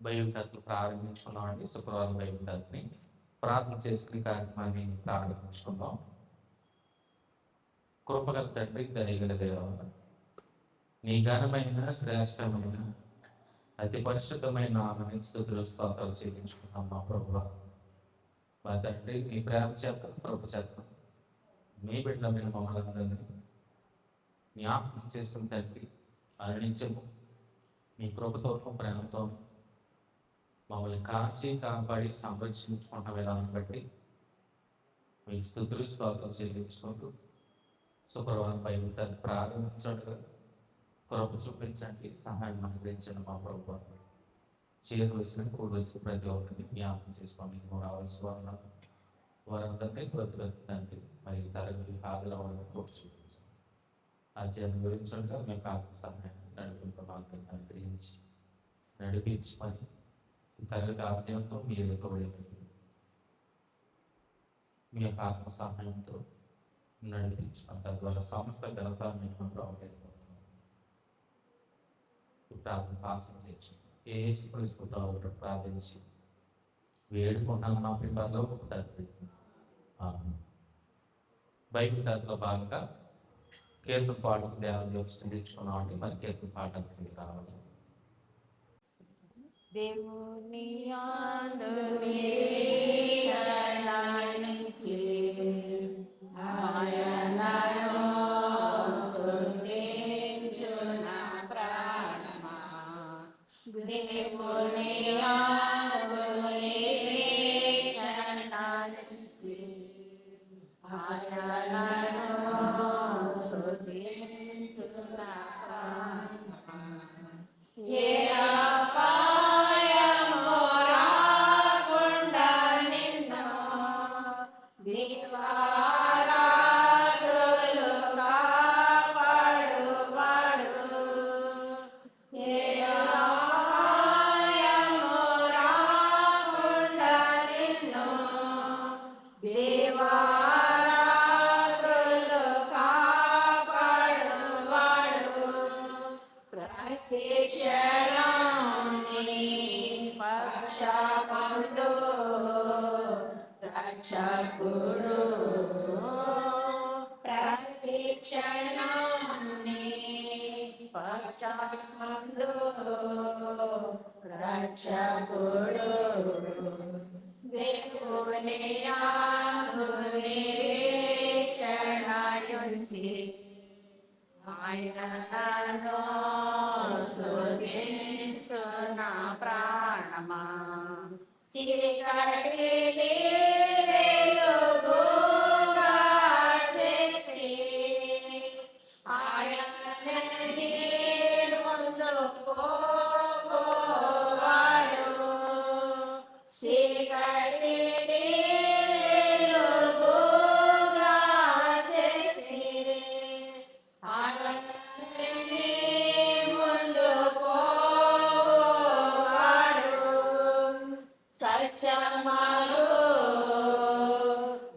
Bible తరగతులు ప్రారంభించుకున్నామండి. శుక్రవారం Bible తరగతిని ప్రార్థన చేసుకునే కార్యక్రమాన్ని ప్రారంభించుకుందాం. కృపగల తండ్రి, దయగల దేవ, నీ ఘనమైన శ్రేష్టమైన అతి పరిశుద్ధమైన నామమునకు స్తుతులు స్తోత్రాలు చెల్లించుకున్నాం మా ప్రభువా. మా తండ్రి, నీ ప్రేమ చేత, కృప చేత మీ బిడ్డలమైన మమ్మల్ని అందరినీ జ్ఞాపకం చేసుకుని తండ్రి, అనునిత్యము నీ కృపతోనూ ప్రేమతోనూ మమ్మల్ని కాచి కాపాడి సంరక్షించుకున్న విధానం బట్టి మీకు స్తుతులు స్తోత్రాలు చెల్లించుకుంటూ శుక్రవారం బైబిల్ తరగతి ప్రారంభించడం కృప చూపించండి, సహాయం అనుగ్రహించండి మా ప్రభువా. చేరవలసిన కూడవలసిన ప్రతి ఒక్కరిని జ్ఞాపకం చేసుకోండి. రావాల్సిన వారందరినీ త్వరితండి మరి తరగతి హాజరవ్వాలని కృప చూపించండి. అధ్యయనం గురించగా మీకు ఆత్మ సహాయాన్ని నడిపింపు మార్గాన్ని అనుగ్రహించి నడిపించమని ఈ తరగతి ఆధ్యంతో మీరు తోడైంది మీ యొక్క ఆత్మ సహాయంతో నడిపించమని, తద్వారా సంస్థ ఘనత మీకు రావడం ప్రార్థన పాసం చేసి ఏసుక్రీస్తు ప్రార్థించి వేడుకున్నాను మా పిల్లల్లో ఒక తండ్రి. బైబిల్ తరగతిలో భాగంగా కీర్తన పాటకు దేవాలయం తెచ్చుకున్నామండి. మరి కీర్తన పాటకు రావాలి. దేవుని నిరీక్షణించి ఆయనను స్తుతించున ప్రాణమా. దేవుని నిరీక్షణించి ఆయనను స్తుతించున ప్రాణమా. ఏ రక్షకుడు ప్రతిక్షణాన్ని పక్షమందు రక్షకుడు దేవుని నిరీక్షణించి ఆయనను స్తుతించున ప్రాణమా. చీకటిని వెలుగుగా చేసి ఆయనని ముందుకోవాడు. చీకటిని వెలుగుగా చేసి ఆయనని ముందుకోవాడు. సత్యమాలు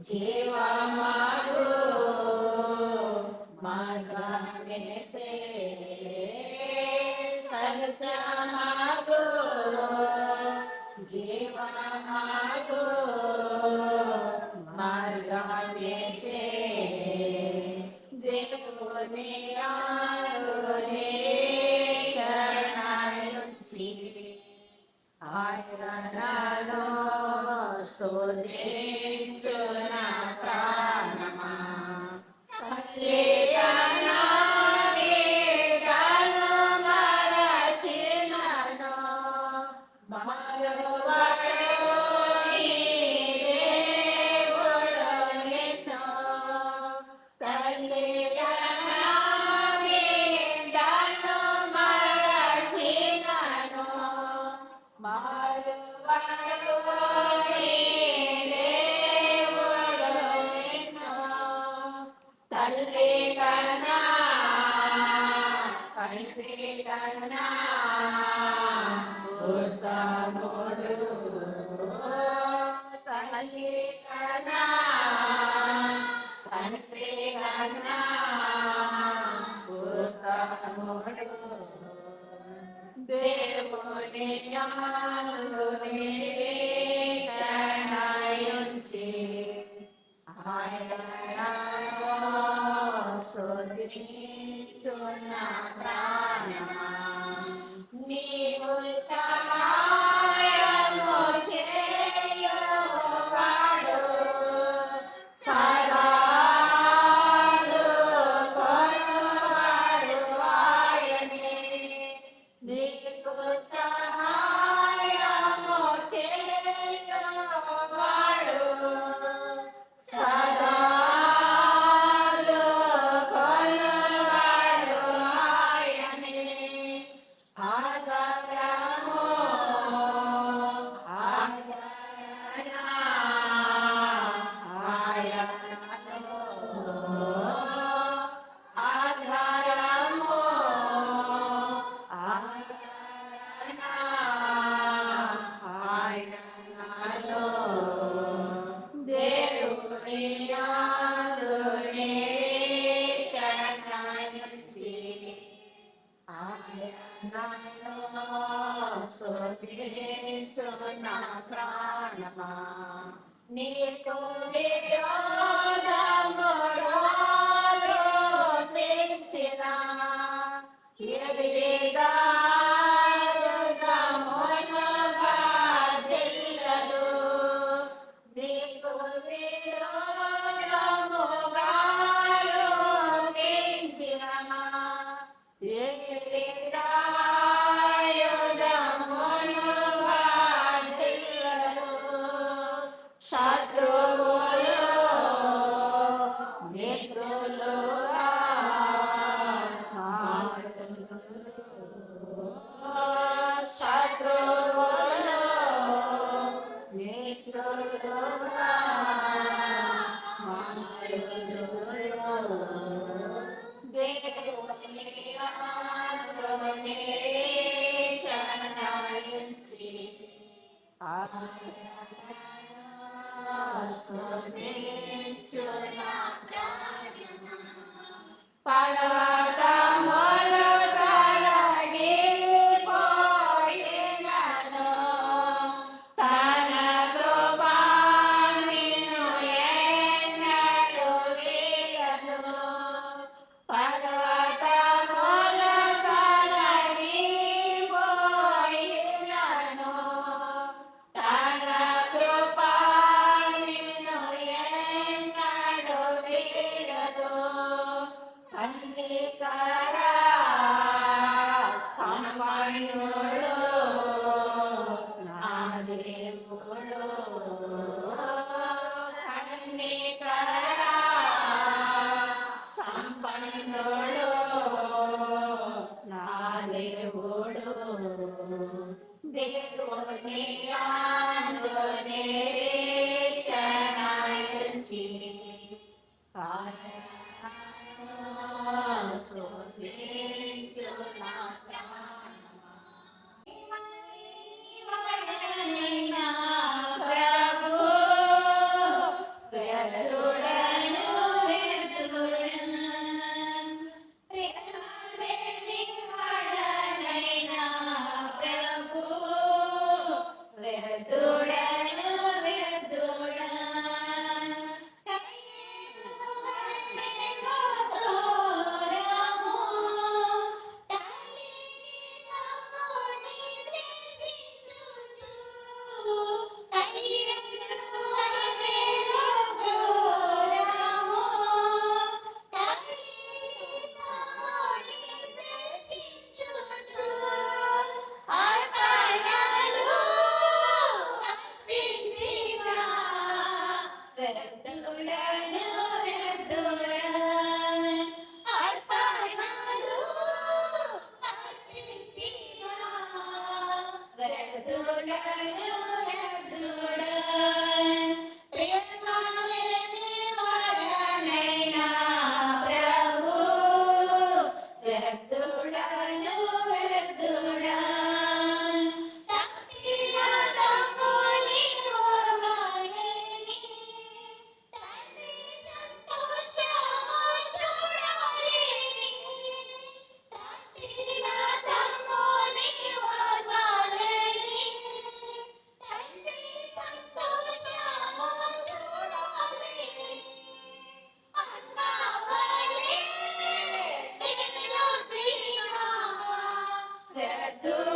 జీవమాలు మార్గమేసే. సత్యమాలు జీవమాలు మార్గమేసే. దేవుని నిరీక్షణించి ఆయనను స్తుతించున ప్రాణమా. తల్లియనా బిడ్డను మరచినను మరువడు నీ దేవుడు నిన్ను. తల్లియనా బిడ్డను మరచినను మరువడు నీ దేవుడు నిన్ను. తల్లి కన్నా తండ్రి కన్నా ఉత్తముడు. తల్లి కన్నా తండ్రి కన్నా ఉత్తముడు. దేవుని ఆయనను స్తుతించు నా ప్రాణమా, నీకు విరోధము ఆరోపించిన ఎదిగాయుధమును వర్ధిల్లదు. నీకు విరోధముగా ఆరోపించిన ఎదిగాయుధమును వర్ధిల్లదు. శత్రువులు మిత్రులుగా శత్రువులు మిత్రులుగా దేవుని ఆత్మనే శరణాయించి స్తుతించు నా ప్రాణమా. పర్వతములు తొలగిపోయినను తన కృప నిన్ను ఎన్నడూ వీడదు. పర్వతములు తొలగిపోయినను తన కృప నిన్ను ఎన్నడూ వీడదు. కన్నికరా సంపన్నుడు నా దేవుడు. కన్నికరా సంపన్నుడు నా దేవుడు. దేవుని అందునే శరణాయించి స్తుతించు నా ప్రాణమా. మహిమగలైన ప్రభు వ్యర్థుడను వ్యర్థుడను ప్రేమలేనివాడనైన ప్రభు వ్యర్థుడను వ్యర్థుడను Tú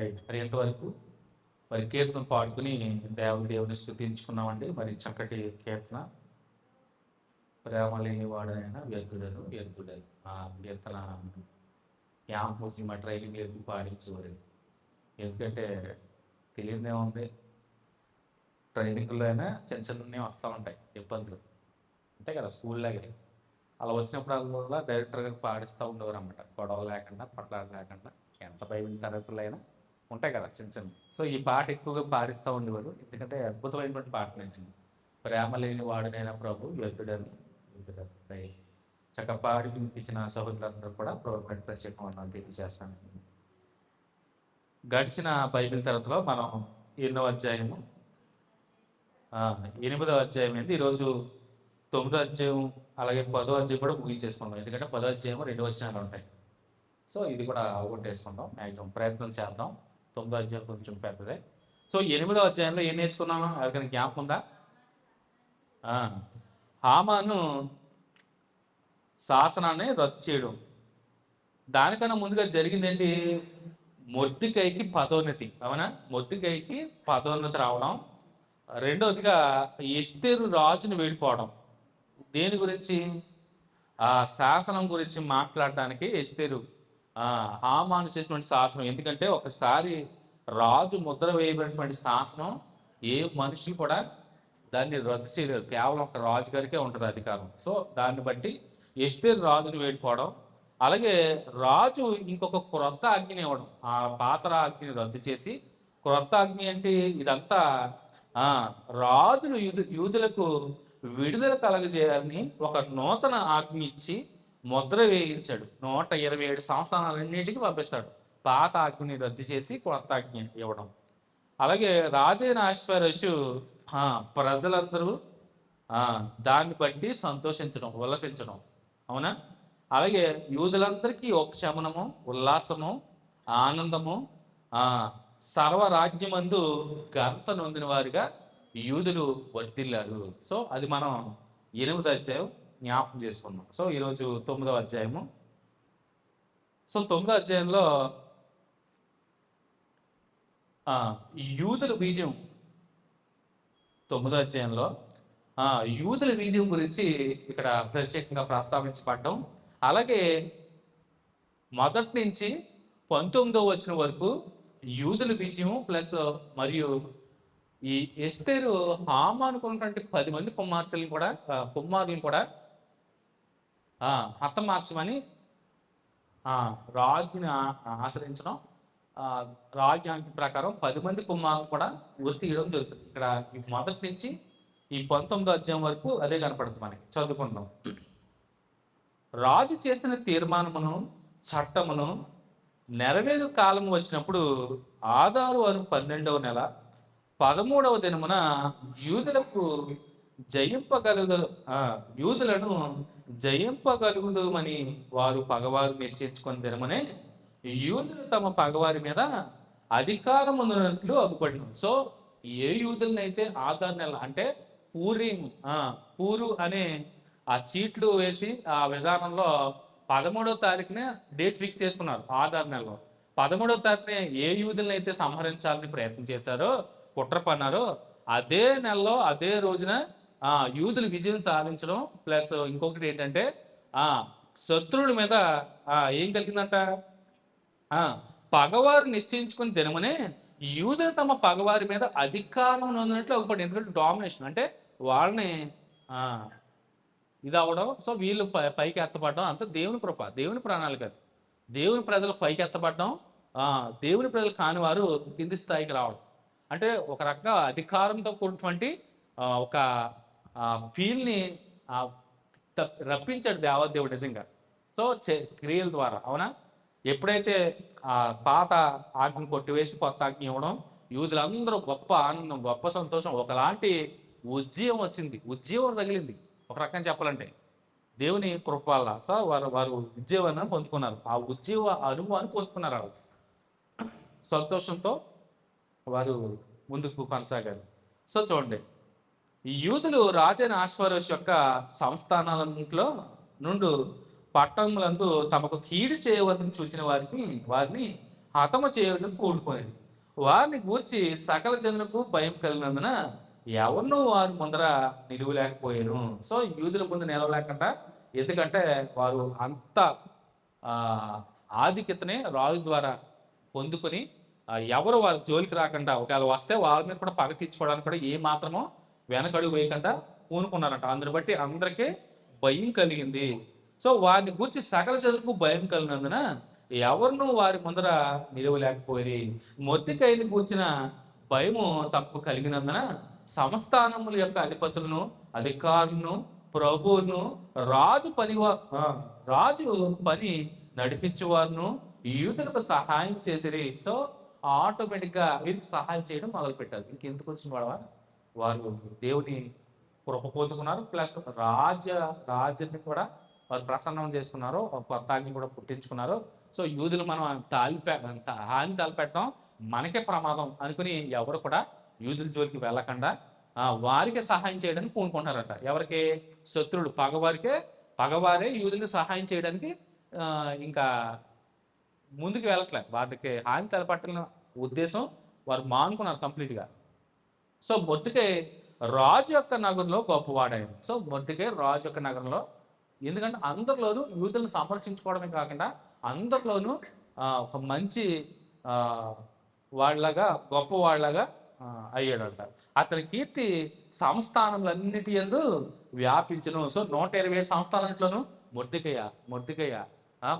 రైట్. మరి ఎంతవరకు మరి కీర్తన పాడుకుని దేవుని స్తుతించుకున్నామండి. మరి చక్కటి కీర్తన, ప్రేమ లేని వాడనైనా వ్యర్థుడను వ్యర్థుడను. ఆ కీర్తన క్యాంపస్ మా ట్రైనింగ్ లేదు పాడించేవారు. ఎందుకంటే తెలియదే ఉంది, ట్రైనింగ్లో అయినా చిన్న చిన్నవి వస్తూ ఉంటాయి ఇబ్బందులు, అంతే కదా స్కూల్లాగే. అలా వచ్చినప్పుడు డైరెక్టర్ గారు పాడిస్తూ ఉండేవారు అన్నమాట, గొడవ లేకుండా పట్లాడ లేకుండా. ఎంత బైబిల్ తరగతులు అయినా ఉంటాయి కదా చిన్న చిన్న. సో ఈ పాట ఎక్కువగా పాడిస్తూ ఉండేవారు, ఎందుకంటే అద్భుతమైనటువంటి పాట నచ్చింది. ప్రేమ లేని వాడినైనా ప్రభు వ్యర్థుడని వ్యర్థుడని. చక్కగా పాడి వినిపించిన సహోదరులందరూ కూడా ప్రభుత్వ ప్రత్యేకం తెలియజేస్తాను. గడిచిన బైబిల్ తరగతిలో మనం 8వ అధ్యాయము 8వ అధ్యాయం ఏంటి, ఈరోజు 9వ అధ్యాయం అలాగే 10వ అధ్యాయం కూడా ముగించేసుకుందాం. ఎందుకంటే 10వ అధ్యాయం 2 వచనాలు ఉంటాయి. సో ఇది కూడా వేసుకుందాం, మ్యాక్సిమం ప్రయత్నం చేద్దాం. 9వ అధ్యాయం కొంచెం పెద్దదే. సో 8వ అధ్యాయంలో ఏం నేర్చుకున్నాము, ఎవరికైనా జ్ఞాపకం ఉందా? హామాను శాసనాన్ని రద్దు చేయడం. దానికన్నా ముందుగా జరిగిందేంటి, మొర్దెకైకి పదోన్నతి. అవునా, మొర్దెకైకి పదోన్నతి రావడం. రెండవదిగా ఎస్తేరు రాజును వెళ్ళిపోవడం. దేని గురించి, ఆ శాసనం గురించి మాట్లాడడానికి ఎస్తేరు హామాను చేసినటువంటి శాసనం. ఎందుకంటే ఒకసారి రాజు ముద్ర వేయబడినటువంటి శాసనం ఏ మనిషి కూడా దాన్ని రద్దు చేయలేరు, కేవలం ఒక రాజు గారికే ఉంటుంది అధికారం. సో దాన్ని బట్టి ఎస్తేరు రాజును వెళ్ళిపోవడం. అలాగే రాజు ఇంకొక క్రొత్త ఆజ్ఞని ఇవ్వడం, ఆ పాత ఆజ్ఞని రద్దు చేసి క్రొత్త ఆజ్ఞ ఏంటి, ఇదంతా రాజులు యూదులకు విడుదల కలగజేయాలని ఒక నూతన ఆజ్ఞ ఇచ్చి ముద్ర వేయించాడు. 127 సంస్థానాలన్నిటికీ పంపిస్తాడు. పాత ఆజ్ఞని రద్దు చేసి కొత్త ఆజ్ఞ ఇవ్వడం. అలాగే రాజైన అహష్వేరోషు ప్రజలందరూ దాన్ని బట్టి సంతోషించడం, ఉల్లసించడం. అవునా, అలాగే యూదులందరికీ ఉపశమనము, ఉల్లాసము, ఆనందము, సర్వరాజ్యమందు ఘనత నొందిన వారిగా యూదులు వర్ధిల్లారు. సో అది మనం 8వ అధ్యాయం జ్ఞాపకం చేసుకున్నాం. సో ఈరోజు 9వ అధ్యాయము. సో 9వ అధ్యాయంలో యూదుల బీజం, 9వ అధ్యాయంలో యూదుల బీజం గురించి ఇక్కడ ప్రత్యేకంగా ప్రస్తావించబడ్డం. అలాగే మొదటి నుంచి 19వ వచనం వరకు యూదుల బీజము ప్లస్ మరియు ఈ ఎస్తేరు హామానుకున్నటువంటి 10 మంది కుమారులను కూడా హతమార్చమని రాజుని ఆశ్రయించడం. రాజ్యాంగ ప్రకారం 10 మంది కుమారులు కూడా ఒత్తియడం జరుగుతుంది. ఇక్కడ మొదటి నుంచి ఈ 19వ అధ్యాయం వరకు అదే కనపడుతుంది మనకి, చదువుకుంటాం. రాజు చేసిన తీర్మానమును చట్టమును నెరవేరు కాలం వచ్చినప్పుడు ఆదారు అను 12వ నెల 13వ దినమున యూదులను జయింపగలుగుదమని వారు పగవారు నిశ్చయించుకుని దినమనే యూదులు తమ పగవారి మీద అధికారం ఉన్నట్లు అగుపడిన. సో ఏ యూదులనైతే ఆదారు నెల అంటే పూరు అనే ఆ చీట్లు వేసి ఆ విధానంలో 13వ తారీఖునే డేట్ ఫిక్స్ చేసుకున్నారు. ఆదారు నెలలో 13వ తారీఖునే ఏ యూదులను అయితే సంహరించాలని ప్రయత్నం చేశారో, కుట్ర పన్నారో, అదే నెలలో అదే రోజున యూదులు విజయం సాధించడం. ప్లస్ ఇంకొకటి ఏంటంటే శత్రువుల మీద ఏం కలిగిందంట, పగవారు నిశ్చయించుకుని దినమనే యూదులు తమ పగవారి మీద అధికారం ఉన్నట్లు ఒకటి. ఎందుకంటే డామినేషన్ అంటే వాళ్ళని ఇది అవ్వడం. సో వీళ్ళు పైకి ఎత్తపడడం అంతా దేవుని కృప, దేవుని ప్రణాళిక. దేవుని ప్రజలు పైకి ఎత్తపడడం, దేవుని ప్రజలు కాని వారు కింది స్థాయికి రావడం. అంటే ఒక రకంగా అధికారంతో కూడినటువంటి ఒక ఫీల్ని రప్పించాడు దేవదేవుడు నిజంగా. సో క్రియల ద్వారా. అవునా, ఎప్పుడైతే పాత ఆజ్ఞను కొట్టివేసి కొత్త ఆజ్ఞ ఇవ్వడం, యూదులందరూ గొప్ప ఆనందం, గొప్ప సంతోషం, ఒకలాంటి ఉజ్జీవం వచ్చింది, ఉజ్జీవం తగిలింది ఒక రకంగా చెప్పాలంటే దేవుని కృప వల్ల. సో వారు ఉజ్జీవాన్ని పొందుకున్నారు, ఆ ఉజ్జీవ అనుభవాన్ని పొందుకున్నారు. వాళ్ళు సంతోషంతో వారు ముందుకు కొనసాగారు. సో చూడండి, ఈ యూదులు రాజైన అహష్వేరోషు యొక్క సంస్థానాలలో నుండి పట్టణములందు తమకు కీడు చేయవలని చూచిన వారిని హతము చేయడం కూడుకునేది. వారిని గూర్చి సకల జనులకు భయం కలిగినందున ఎవరినూ వారి ముందర నిలువలేకపోయాను. సో యూదుల ముందు నిలవలేకుండా, ఎందుకంటే వారు అంత ఆ ఆధిక్యతని రాజు ద్వారా పొందుకొని ఎవరు వాళ్ళ జోలికి రాకుండా, ఒకవేళ వస్తే వాళ్ళ మీద కూడా పగ తీర్చుకోవడానికి కూడా ఏ మాత్రమో వెనకడుగు వేయకుండా పూనుకున్నారంట. అందుని బట్టి అందరికీ భయం కలిగింది. సో వారిని గూర్చి సకల జనులకు భయం కలిగినందున ఎవరినూ వారి ముందర నిలవలేకపోయి, మొర్దెకైని గూర్చిన భయము తమకు కలిగినందున సంస్థానముల యొక్క అధిపతులను, అధికారులను, ప్రభువులను, రాజు పని నడిపించేవారును యూదులకు సహాయం చేసిరి. సో ఆటోమేటిక్గా వీరికి సహాయం చేయడం మొదలు పెట్టారు. ఇంకెందుకు వచ్చిన వారు దేవుని కృప పొందుకున్నారు, ప్లస్ రాజుని కూడా వారు ప్రసన్నం చేసుకున్నారు, కొత్త ఆజ్ఞ కూడా పుట్టించుకున్నారు. సో యూదులు మనం హాని తలపెట్టడం మనకే ప్రమాదం అనుకుని ఎవరు కూడా యూదుల జోలికి వెళ్ళకుండా వారికి సహాయం చేయడానికి పూనుకుంటారట. ఎవరికి? శత్రువులు, పగవారే యూదులకు సహాయం చేయడానికి ఇంకా ముందుకు వెళ్ళట్లే. వారికి హాని తలపెట్టిన ఉద్దేశం వారు మానుకున్నారు కంప్లీట్గా. సో మొర్దెకై రాజు యొక్క నగరంలో గొప్పవాడాడు. సో మొర్దెకై రాజు యొక్క నగరంలో, ఎందుకంటే అందరిలోనూ యూదులను సంరక్షించుకోవడమే కాకుండా అందరిలోనూ ఒక మంచి వాళ్ళగా, గొప్ప వాళ్ళగా అయ్యాడంట. అతని కీర్తి సంస్థానములన్నిటి యందు వ్యాపించును. సో 127 సంస్థానాలలోనూ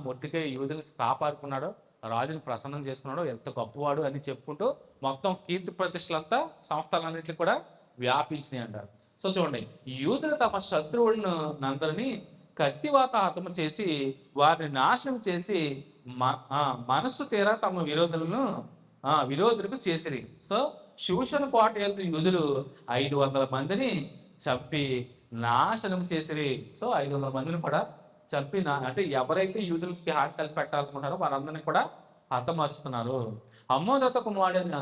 మొర్దెకై యూదులను కాపాడుకున్నాడు, రాజుని ప్రసన్నం చేసుకున్నాడు, ఎంత గొప్పవాడు అని చెప్పుకుంటూ మొత్తం కీర్తి ప్రతిష్టలంతా సంస్థలన్నింటికి కూడా వ్యాపించినాయి అంటారు. సో చూడండి, యూదులు తమ శత్రువులను అందరినీ కత్తివాత హతము చేసి వారిని నాశనం చేసి మనస్సు తీరా తమ విరోధులకు చేసిరి. సో శూషణ కోట యొక్క యూదులు 500 మందిని చంపి నాశనం చేసిరి. సో 500 మందిని కూడా చంపి, అంటే ఎవరైతే యూదులకి హాని తలపెట్టాలనుకుంటారో వారందరినీ కూడా హతమార్చుతున్నారు. హమ్మోదత కుమారుడైన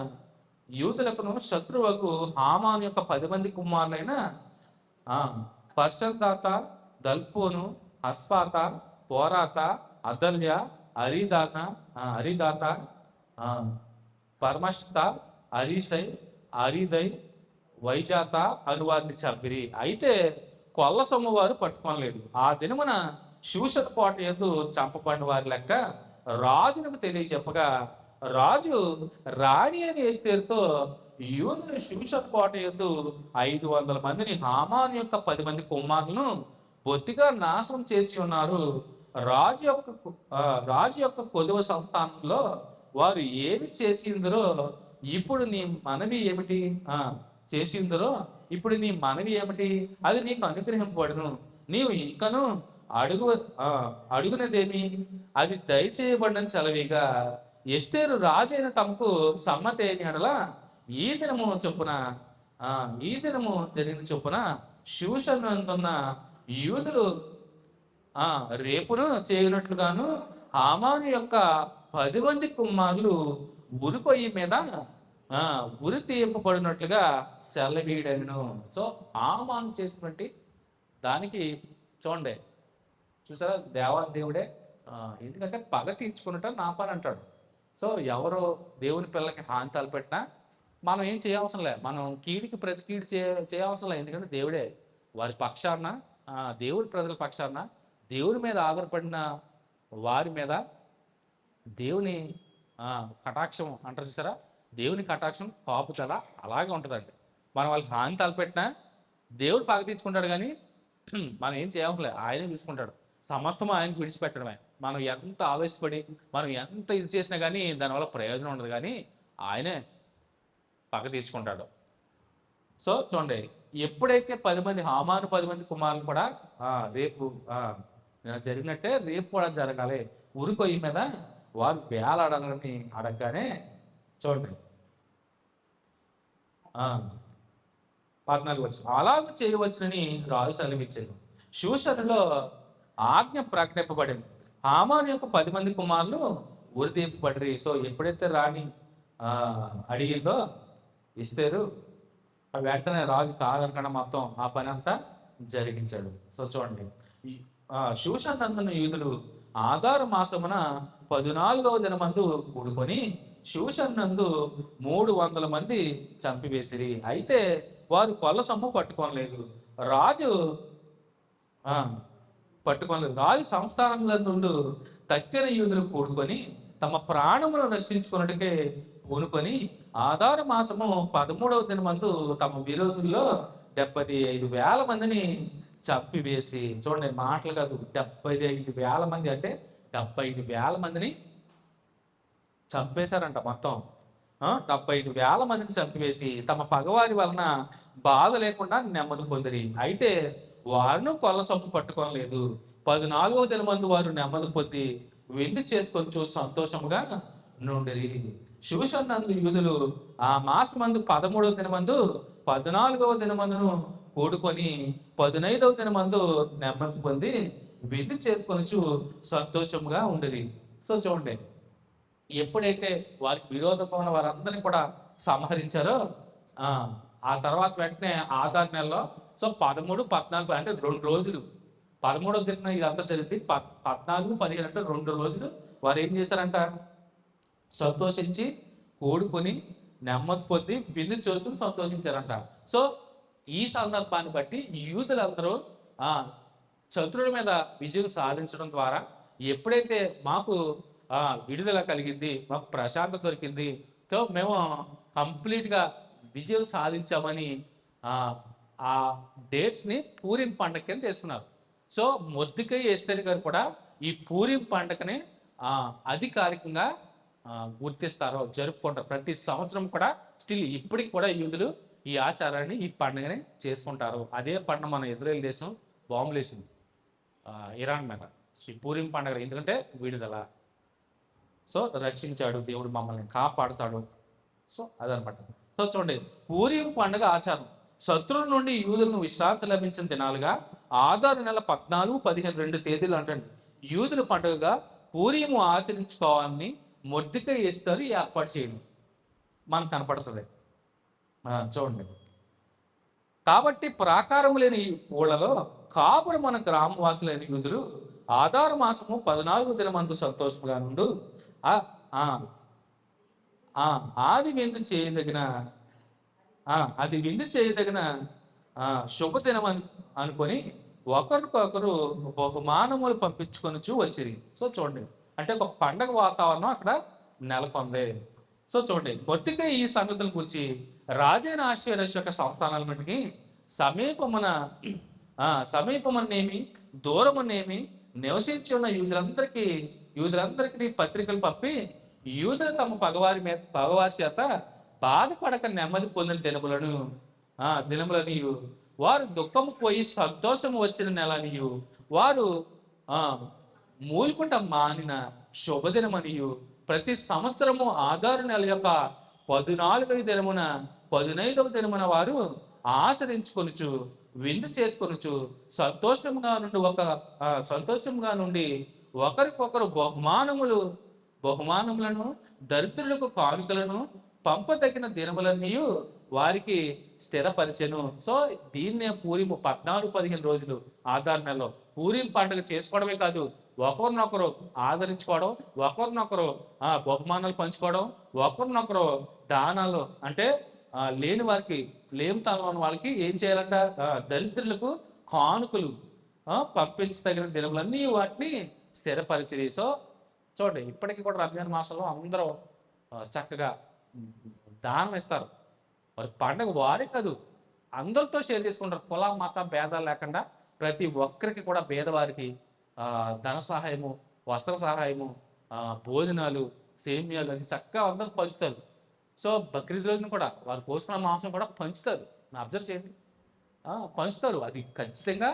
యూదులకును శత్రువుకు హామాను యొక్క 10 మంది కుమారులైన పర్షదాత, దల్పోను, అస్పాత, పోరాత, అదల్య, అరిదాత, పర్మష్త, అరీసై, అరిదై, వైజాత అను వారిని చంపిరి. అయితే కొల్ల సొమ్ము వారు పట్టుకోలేదు. ఆ దినమున శూషణ కోట యందు చంపబడిన వారి లెక్క రాజునకు తెలియచెప్పగా, రాజు రాణి అని ఎస్తేరుతో యూదులు శూషణ కోట యందు 500 మందిని, హామాను యొక్క 10 మంది కుమారులను బొత్తిగా నాశనం చేసి ఉన్నారు. రాజు యొక్క కొదువ సంస్థానంలో వారు ఏమి చేసిందరో ఇప్పుడు నీ మనవి ఏమిటి? ఇప్పుడు నీ మనవి ఏమిటి? అది నీకు అనుగ్రహింపబడును. నీవు ఇంకను అడుగునదేమి? అది దయచేయబడిన సెలవిగా. ఎస్తేరు రాజైన తమకు సమ్మతి అయిన ఎడల ఈ దినము జరిగిన చొప్పున శూషణున్న యూదులు రేపును చేయనట్లుగాను హామాను యొక్క 10 మంది కుమారులు ఉరిపొయ్యి మీద ఉరి తీయపబడినట్లుగా సెలవీడను. సో హామాను చేసినటువంటి దానికి చూడండి, చూసారా, దేవుడే ఎందుకంటే పగ తీర్చుకున్నట్టు నా పని అంటాడు. సో ఎవరు దేవుని పిల్లలకి హాని తలపెట్టినా మనం ఏం చేయవసరం లేదు, మనం కీడికి ప్రతి కీడు చేయవసరం లేదు. ఎందుకంటే దేవుడే వారి పక్షాన, దేవుడి ప్రజల పక్షాన, దేవుని మీద ఆధారపడిన వారి మీద దేవుని కటాక్షం అంటారు చూసారా, దేవుని కటాక్షం కాపుదల అలాగే ఉంటుందండి. మనం వాళ్ళకి హాని తలపెట్టినా దేవుడు పగ తీర్చుకుంటాడు, కానీ మనం ఏం చేయవసలేదు, ఆయనే చూసుకుంటాడు. సమస్తము ఆయనకు విడిచిపెట్టడమే. మనం ఎంత ఆవేశపడి మనం ఎంత ఇది చేసినా కానీ దానివల్ల ప్రయోజనం ఉండదు, కానీ ఆయనే పగ తీర్చుకుంటాడు. సో చూడండి, ఎప్పుడైతే 10 మంది హామాను 10 మంది కుమారులు కూడా రేపు జరిగినట్టే రేపు కూడా జరగాలి, ఉరికొయ్యి మీద వారు వేలాడాలని అడగగానే చూడండి 14 వచ్చు, అలాగ చేయవచ్చునని రాజు సెలవిచ్చారు. శూషణలో ఆజ్ఞ ప్రకటింపబడింది. హామాను యొక్క 10 మంది కుమారులు ఉరి తీర్పబడి. సో ఎప్పుడైతే రాణి అడిగిందో ఇస్తారు, వెంటనే రాజు కాదనకుండా మొత్తం ఆ పని అంతా జరిగించాడు. సో చూడండి, శూషణ యూదులు ఆధార మాసమున 14వ దినమందు కూడుకొని షూషన్ నందు 300 మంది చంపివేసిరి. అయితే వారు కొల్ల సొమ్ము పట్టుకోలేదు. రాజు ఆ పట్టుకోలేదు. రాజు సంస్థానముల నుండి తక్కిన యూదులు కూడుకొని తమ ప్రాణములను రక్షించుకున్నట్టుకే పూనుకొని ఆధార మాసము 13వ దినమందు తమ విరోధుల్లో 75,000 మందిని చంపివేసి, చూడండి మాటలు కాదు, 75,000 మంది అంటే 75,000 మందిని చంపేశారంట మొత్తం. 75,000 మందిని చంపివేసి తమ పగవారి వలన బాధ లేకుండా నెమ్మది పొందిరి. అయితే వారును కొల్ల సొమ్ము పట్టుకోలేదు. 14వ దినమందు వారు నెమ్మది పొంది విందు చేసుకొని సంతోషముగా నుండిరి. శూషన్నందు యూదులు ఆ మాసమందు 13వ దినమందు 14వ దినమందును కూడుకొని 15వ దినమందు నెమ్మది పొంది విందు చేసుకొని సంతోషముగా ఉండిరి. సో చూడండి, ఎప్పుడైతే వారికి విరోధంగా ఉన్న వారందరినీ కూడా సంహరించారో ఆ తర్వాత వెంటనే ఆధార్ నెలలో, సో 13, 14 అంటే 2 రోజులు, 13వ దిన ఇదంతా జరిగింది. 14, 15 అంటే 2 రోజులు వారు ఏం చేశారంట, సంతోషించి కూడుకొని నెమ్మది పొంది విందు చేసుకుని సంతోషించారంట. సో ఈ సందర్భాన్ని బట్టి యూదులందరూ శత్రువుల మీద విజయం సాధించడం ద్వారా ఎప్పుడైతే మాకు విడుదల కలిగింది, మాకు ప్రశాంతత దొరికింది, సో మేము కంప్లీట్గా విజయం సాధించామని ఆ డేట్స్ని పూరిం పండగ కింద చేస్తున్నారు. సో మొర్దెకై ఎస్తేరు గారు కూడా ఈ పూరిం పండగని అధికారికంగా గుర్తిస్తారు, జరుపుకుంటారు. ప్రతి సంవత్సరం కూడా స్టిల్ ఇప్పటికి కూడా యూదులు ఈ ఆచారాన్ని, ఈ పండుగని చేసుకుంటారు. అదే పండుగ మన ఇజ్రాయెల్ దేశం బాంబులు వేసింది ఇరాన్ మీద, ఈ పూరిం పండుగ. ఎందుకంటే విడుదల, సో రక్షించాడు దేవుడు, మమ్మల్ని కాపాడుతాడు. సో అదనమాట. సో చూడండి, పూరిం పండుగ ఆచారం శత్రువుల నుండి యూదులను విశ్రాంతి లభించిన దినాలుగా ఆధారు నెల 14, 15 2 తేదీలు అంటండి యూదుల పండుగగా పూరియము ఆచరించుకోవాలని మొర్దెకై ఎస్తేరు ఏర్పాటు చేయడం మనకు కనపడుతుంది. చూడండి, కాబట్టి ప్రాకారం లేని ఊళ్ళలో కాపురు మన గ్రామవాసులైన యూదులు ఆధార మాసము 14వ దినమందు సంతోషంగా నుండు అది విందు చేయదగిన శుభదినం అనుకొని ఒకరికొకరు బహుమానములు పంపించుకొని వచ్చిరి. సో చూడండి, అంటే ఒక పండగ వాతావరణం అక్కడ నెలకొంది. సో చూడండి, మొర్దెకై ఈ సంగతుల గురించి రాజైన ఆశ్వేరోషు యొక్క సంస్థానాల మటుకి సమీపమనేమి దూరమనేమి నివసించి ఉన్న యూదులందరికీ పత్రికలు పంపి యూదులు తమ పగవారి చేత బాధపడక నెమ్మది పొందిన దినములనియు వారు దుఃఖము పోయి సంతోషము వచ్చిన నెలనియు వారు మూలుకుంట మానిన శుభదినమనియు ప్రతి సంవత్సరము ఆధారు నెల యొక్క 14వ దినమున 15వ దినమున వారు ఆచరించుకొనుచు విందు చేసుకొనుచు సంతోషంగా నుండి ఒకరికొకరు బహుమానములను దరిద్రులకు కానుకలను పంపదగిన దినములన్నీ వారికి స్థిరపరిచెను. సో దీన్నే పూరిము 14, 15 రోజులు ఆధార్ నెలలో పూరిం పండుగ చేసుకోవడమే కాదు, ఒకరినొకరు ఆదరించుకోవడం, ఒకరినొకరు బహుమానాలు పంచుకోవడం, ఒకరినొకరు దానాలు అంటే లేని వారికి, లేమితనం ఉన్న వాళ్ళకి ఏం చేయాలంట, దరిద్రులకు కానుకలు పంపించదగిన దినములన్నీ వాటిని స్థిరపరిచిరి. సో చూడండి, ఇప్పటికీ కూడా రంజాన్ మాసంలో అందరూ చక్కగా దానం ఇస్తారు. మరి పండుగ వారే కాదు, అందరితో షేర్ చేసుకుంటారు. కుల మత భేదాలు లేకుండా ప్రతి ఒక్కరికి కూడా పేదవారికి ధన సహాయము, వస్త్ర సహాయము, భోజనాలు, సేమ్యాలు అని చక్కగా అందరూ పంచుతారు. సో బక్రీద్ రోజున కూడా వారు కోసుకున్న మాంసం కూడా పంచుతారు. అబ్జర్వ్ చేయండి, పంచుతారు. అది ఖచ్చితంగా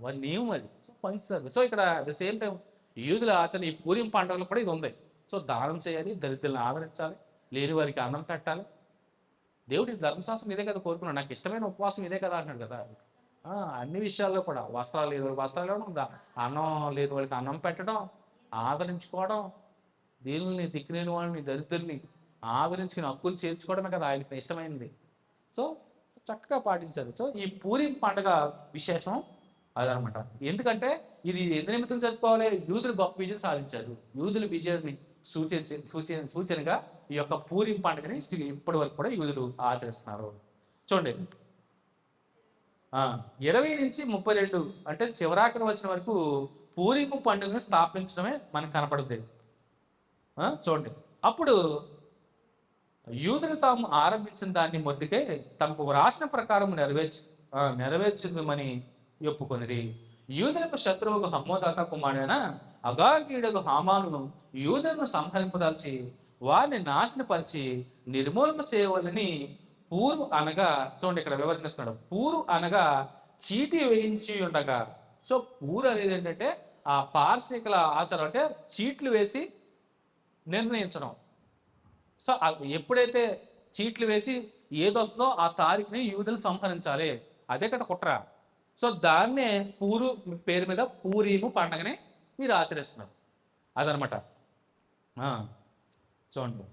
వారి నియమం, అది. సో పంచుతారు. సో ఇక్కడ అట్ ద సేమ్ టైం యూదుల ఆచరణ, ఈ పూరిం పండుగలు కూడా ఇది ఉంది. సో దానం చేయాలి, దరిద్రులను ఆదరించాలి, లేని వారికి అన్నం పెట్టాలి. దేవుడి ధర్మశాస్త్రం ఇదే కదా కోరుకున్నాడు, నాకు ఇష్టమైన ఉపవాసం ఇదే కదా అంటున్నాడు కదా. అన్ని విషయాల్లో కూడా వస్త్రాలు ఇవ్వడం, అన్నం లేని వాళ్ళకి అన్నం పెట్టడం, ఆదరించుకోవడం, దీనిని దిక్కులేని వాళ్ళని, దరిద్రుల్ని ఆదరించుకుని హక్కులు చేర్చుకోవడమే కదా ఆయనకి ఇష్టమైనది. సో చక్కగా పాటించారు. సో ఈ పూరిం పండుగ విశేషం అదనమాట. ఎందుకంటే ఇది ఎందు నిమిత్తం జరుపుకోవాలి, యూదులు గొప్ప విజయం సాధించారు. యూదుల విజయాన్ని సూచనగా ఈ యొక్క పూరిం పండుగని ఇప్పటి వరకు కూడా యూదులు ఆచరిస్తున్నారు. చూడండి 20 నుంచి 32 అంటే చివరాకన వచ్చిన వరకు పూరిము పండుగను స్థాపించడమే మనకు కనపడుతుంది. చూడండి, అప్పుడు యూదులు తాము ఆరంభించిన దాన్ని మొద్దుకే తమకు వ్రాసిన ప్రకారం నెరవేర్చుమని ఒప్పుకొనిరి. యూదులకు శత్రువుకు హమ్మోదాత కుమారుడైన అగాగీయుడకు హామాను యూదులను సంహరింపదాల్చి వారిని నాశనపరిచి నిర్మూలన చేయవాలని పూరు అనగా, చూడండి ఇక్కడ వివరిస్తున్నాడు, పూరు అనగా చీటీ వేయించి ఉండగా. సో పూరు అనేది ఏంటంటే ఆ పార్శికల ఆచారం, అంటే చీట్లు వేసి నిర్ణయించడం. సో ఎప్పుడైతే చీట్లు వేసి ఏదొస్తుందో ఆ తారీఖుని యూదులు సంహరించాలి, అదే కదా కుట్ర. సో దాన్నే పూరు పేరు మీద పూరీము పండగని మీరు ఆచరిస్తున్నారు, అదనమాట. చూడండి,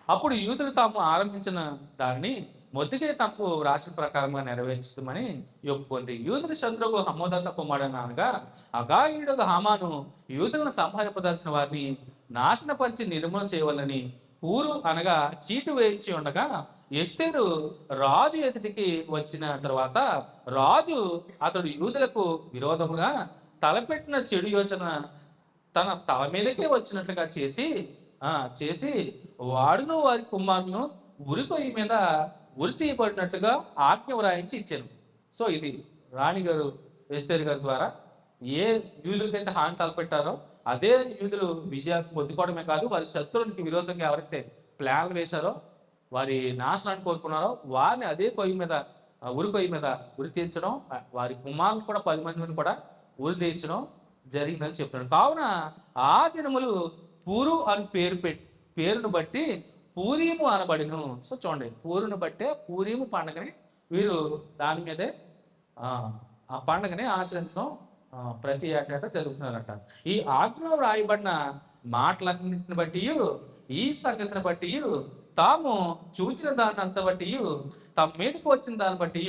అప్పుడు యూదులు తాము ఆరంభించిన దాన్ని మొదటిగా తమకు రాసిన ప్రకారంగా నెరవేర్చుమని ఒప్పుకుంది. యూదుల శత్రువు హమ్మోదాత కుమారుడు అనగా అగాయుడు హామాను యూదులను సంహరింపదలసిన వారిని నాశనపరిచి నిర్మూలన చేయవాలని పూరు అనగా చీటు వేయించి ఉండగా, ఎస్తేరు రాజు ఎదుటికి వచ్చిన తర్వాత రాజు అతడు యూదులకు విరోధముగా తలపెట్టిన చెడు యోచన తన తల మీదకే వచ్చినట్లుగా చేసి వాడును వారి కుమారును ఉరికొయ్యి మీద ఉరి తీయబడినట్లుగా ఆజ్ఞ వ్రాయించి ఇచ్చాను. సో ఇది రాణిగారు ఎస్తేరు గారి ద్వారా ఏ యూదులకైతే హాని తలపెట్టారో అదే యూదులు విజయాన్ని పొందుకోవడమే కాదు, వారి శత్రువునికి విరోధంగా ఎవరైతే ప్లాన్లు వేశారో, వారి నాశనాన్ని కోరుకున్నారో వారిని అదే ఉరి మీద ఉరి తీర్చడం, వారి కుమారులు కూడా 10 మందిని కూడా ఉరి తీర్చడం జరిగిందని చెప్తున్నాడు. కావున ఆ దినములు పూరు అని పేరును బట్టి పూరీము అనబడిను. సో చూడండి, పూరును బట్టే పూరీము పండుగని వీరు దాని మీదే ఆ పండుగని ఆచరించడం ప్రతి ఏటా జరుగుతున్నారట. ఈ ఆజ్ఞలో రాయబడిన మాటలన్నింటిని బట్టి, ఈ సంగతిని బట్టి, తాము చూచిన దాన్ని అంత బట్టి, తమ మీదకు వచ్చిన దాన్ని బట్టి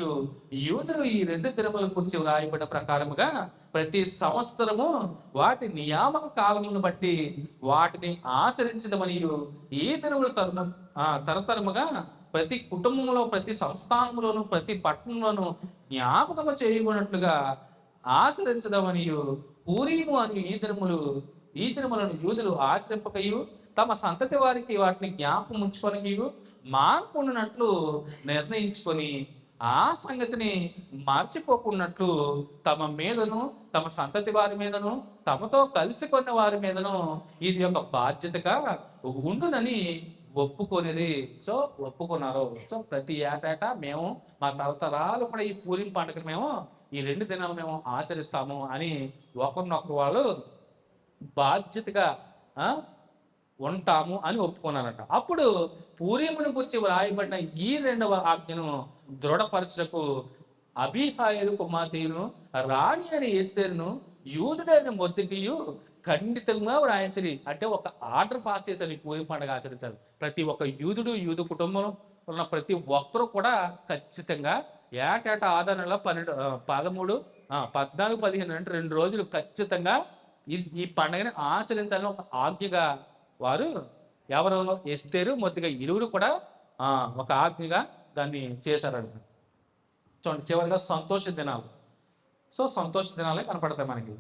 యూదులు ఈ 2 దినముల గురించి రాయబడిన ప్రకారముగా ప్రతి సంవత్సరము వాటి నియామక కాలములను బట్టి వాటిని ఆచరించడమని ఈ దినములు తరతరముగా ప్రతి కుటుంబంలో, ప్రతి సంస్థానంలోను, ప్రతి పట్టణంలోను జ్ఞాపకము చేయబడినట్లుగా ఆచరించడమని పూరీము అని ఈ దినములను యూదులు ఆచరింపకయు తమ సంతతి వారికి వాటిని జ్ఞాపకం ఉంచుకొనకయు మానుకున్నట్లు నిర్ణయించుకొని ఆ సంగతిని మర్చిపోకున్నట్లు తమ మీదను, తమ సంతతి వారి మీదను, తమతో కలిసి కొన్న వారి మీదను ఇది ఒక బాధ్యతగా ఉండునని ఒప్పుకొనిది. సో ఒప్పుకున్నారు. సో ప్రతి ఏటా మేము మా తరతరాలు కూడా ఈ పూరిం పండుగను మేము ఈ 2 దినాలు మేము ఆచరిస్తాము అని ఒకరినొకరు వాళ్ళు బాధ్యతగా ఉంటాము అని ఒప్పుకున్నారట. అప్పుడు పూరీమును గురించి వ్రాయబడిన ఈ 2వ ఆజ్ఞను దృఢపరచుటకు అబీహాయిలు కుమార్తెను రాణి అని ఎస్తేరును యూదుడైన మొర్దెకైయు ఖండితంగా వ్రాయించని, అంటే ఒక ఆర్డర్ పాస్ చేశారు ఈ పూరి పండుగ ఆచరించారు. ప్రతి ఒక్క యూదు కుటుంబంలో ఉన్న ప్రతి ఒక్కరూ కూడా ఖచ్చితంగా ఏటేటా ఆధారంలో 13, 14, 15 అంటే 2 రోజులు ఖచ్చితంగా ఈ పండుగని ఆచరించాలని ఒక ఆజ్ఞగా వారు ఎవరు ఎస్తేరు మొదటిగా ఇరువురు కూడా ఒక ఆజ్ఞగా దాన్ని చేశారంట. చూడండి, చివరిగా సంతోష దినాలు. సో సంతోష దినాలే కనపడతాయి మనకి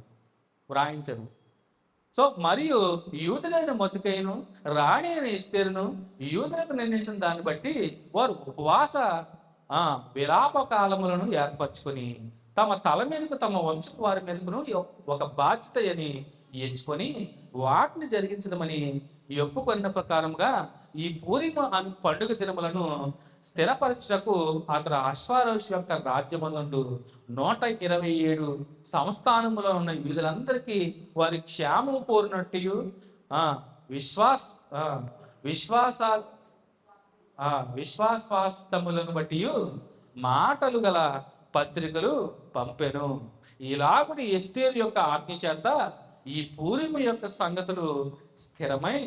వ్రాయించారు. సో మరియు యూదులైన మొర్దెకైను రాణి అయిన ఎస్తేరును యూదులకు నిర్ణయించిన దాన్ని బట్టి వారు ఉపవాస విలాప కాలములను ఏర్పరచుకొని తమ తల మీదకు తమ వంశపు వారి మీదకును ఒక బాధ్యత అని ఎంచుకొని వాటిని జరిగించడమని ఒప్పుకొన్న ప్రకారంగా ఈ పూరిమ అను పండుగ దినములను స్థిరపరచుటకు అతడు అశ్వారోషు యొక్క రాజ్యమందు 127 సంస్థానములో ఉన్న యూదులందరికీ వారి క్షేమము కోరినట్టు విశ్వాసములను బట్టి మాటలు గల పత్రికలు పంపెను. ఇలాగుడి ఎస్తేరు యొక్క ఆజ్ఞ చేత ఈ పూరిమ యొక్క సంగతులు స్థిరమై